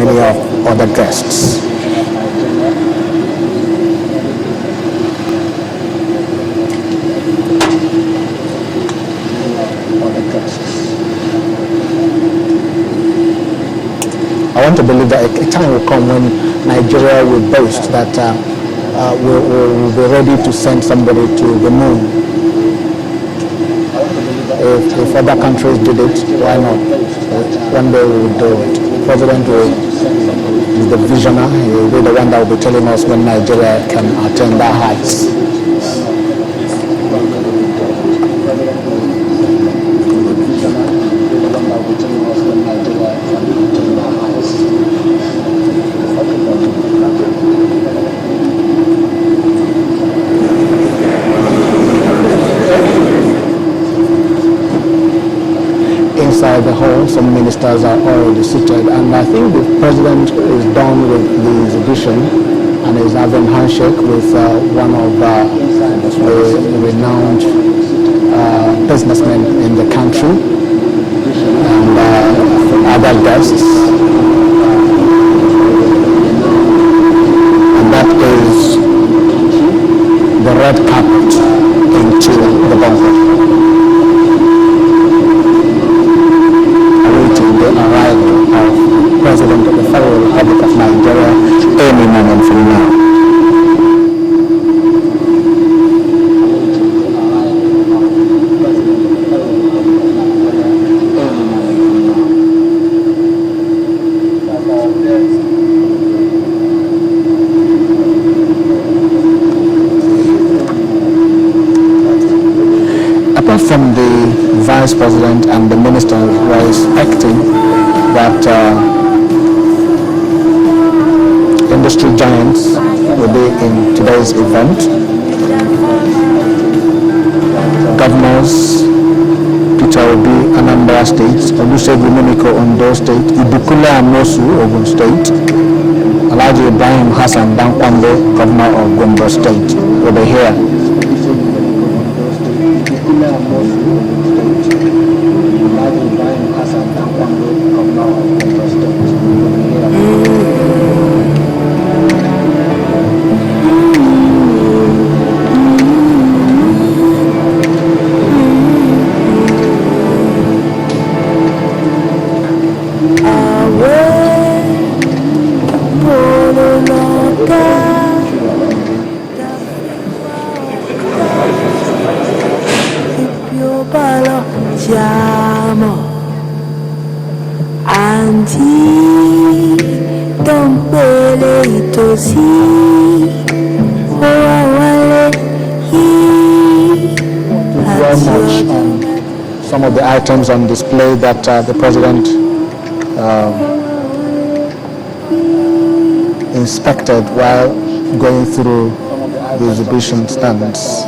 many of other guests. I want to believe that a time will come when Nigeria will boast that we'll be ready to send somebody to the moon. If other countries did it, why not? One day we will do it. The president is the visionary. He will be the one that will be telling us when Nigeria can attain that heights. Inside the hall, some ministers are already seated, and I think the president is done with the exhibition and is having handshake with one of the renowned businessmen in the country and other guests. And that is the red carpet into the bunker. Arrival of President of the Federal Republic of Nigeria any moment from now. Apart from the Vice President and the Minister, we are expecting that industry giants will be in today's event. Governors, Pt.3, Anambra State, Olusegun Mimiko, Ondo State, Ibukule Amosu, Ogun State, Alhaji Ibrahim Hassan Dankwando, Governor of Gombe State, will be here. Some of the items on display that the president inspected while going through the exhibition stands.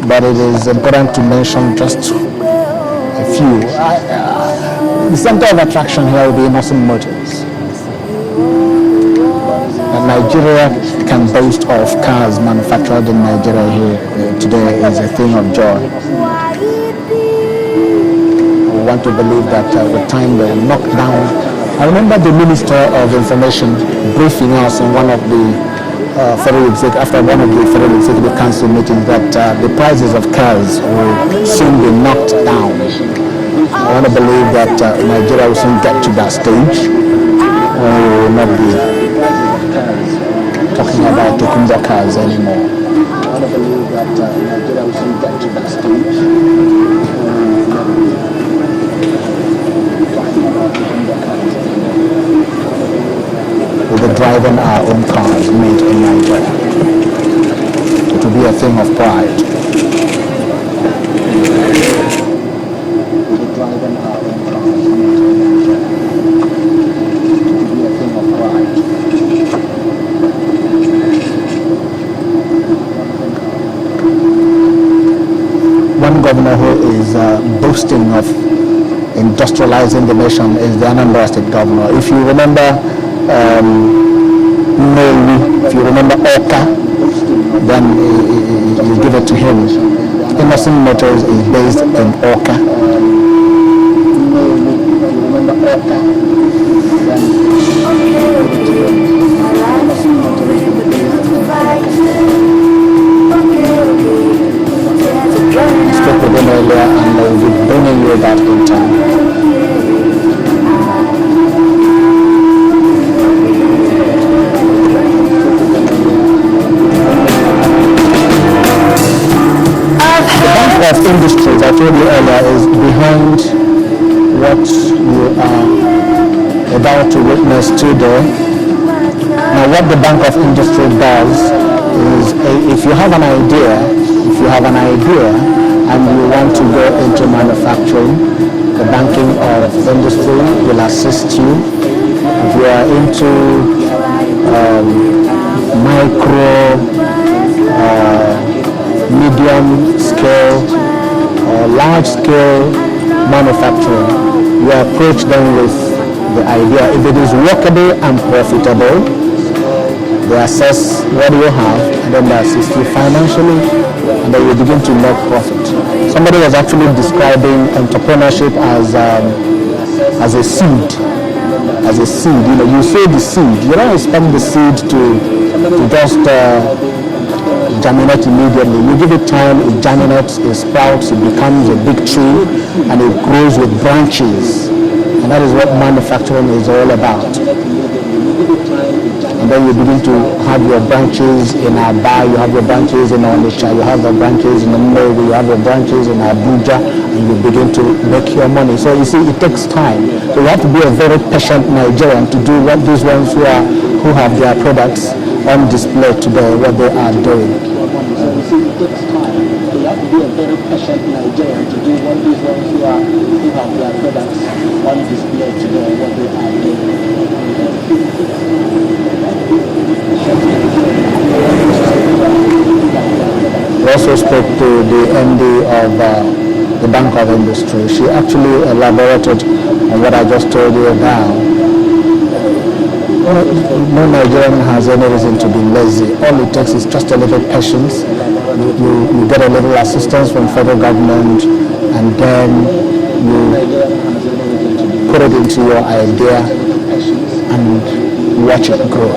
But it is important to mention just a few. The center of attraction here will be Innocent Motors. Nigeria can boast of cars manufactured in Nigeria here today is a thing of joy. We want to believe that with time they will knock down. I remember the Minister of Information briefing us in one of the after one of the Federal Executive Council meetings that the prices of cars will soon be knocked down. I want to believe that Nigeria will soon get to that stage. We will not be talking about Tokumba cars anymore. I want to believe that Nigeria will soon get to that stage. We'll be driving our own cars made in Nigeria. It will be a thing of pride. We'll be driving our own cars made in Nigeria. It will be a thing of pride. One governor who is boasting of industrializing the nation is the Anambra State governor. If you remember Mary, if you remember Oka, then you give it to him. Innocent Motors is based in Oka. Spoke with them earlier and they will be bringing you that in time. Of industries, I told you earlier, is behind what you are about to witness today. Now, what the Bank of Industry does is, if you have an idea and you want to go into manufacturing, the banking of industry will assist you. If you are into micro, medium scale or large scale manufacturing, you approach them with the idea. If it is workable and profitable, they assess what you have and then they assist you financially and then you begin to make profit. Somebody was actually describing entrepreneurship as a seed. As a seed, you sow the seed. You don't expect the seed to just germinate immediately. You give it time, it germinates, it sprouts, it becomes a big tree, and it grows with branches. And that is what manufacturing is all about. And then you begin to have your branches in Aba, you have your branches in Onitsha, you have your branches in Mumbai, you have your branches in Abuja, and you begin to make your money. So you see, it takes time. So you have to be a very patient Nigerian to do what these ones who have their products on display today, what they are doing. So it takes time. So you have to be a very patient Nigerian to do what these ones who have their products on display today, what they are doing. We also spoke to the MD of the Bank of Industry. She actually elaborated on what I just told you about. No Nigerian has any reason to be lazy. All it takes is just a little patience. You get a little assistance from federal government, and then you put it into your idea and watch it grow.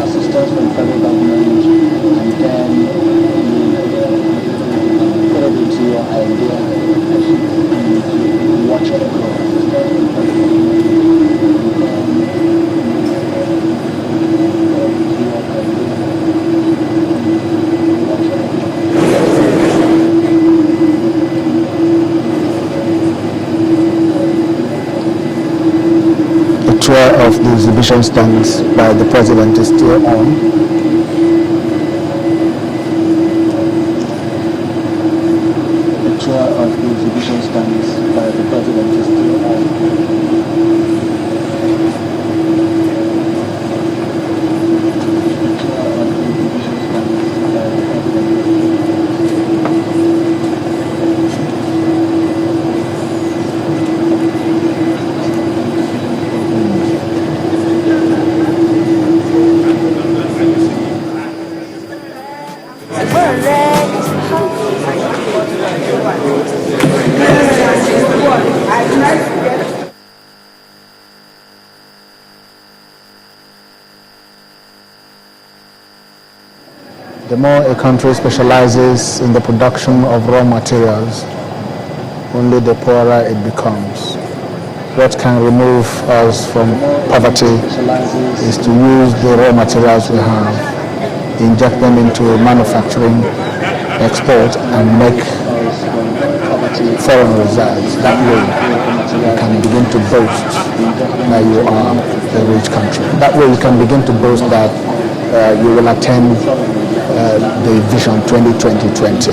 Of the exhibition stands by the president is still on. The tour of the exhibition stands by the president is still on. The more a country specializes in the production of raw materials, only the poorer it becomes. What can remove us from poverty is to use the raw materials we have, inject them into manufacturing, export, and make foreign reserves. That way you can begin to boast that you are a rich country. That way you can begin to boast that you will attain the Vision 2020.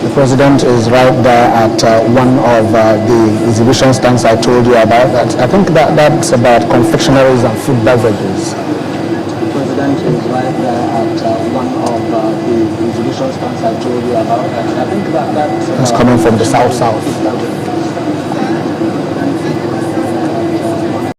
The president is right there at one of the exhibition stands I told you about. I think that's about confectionaries and food beverages. The president is right there at one of the exhibition stands I told you about. I think that's coming from the south.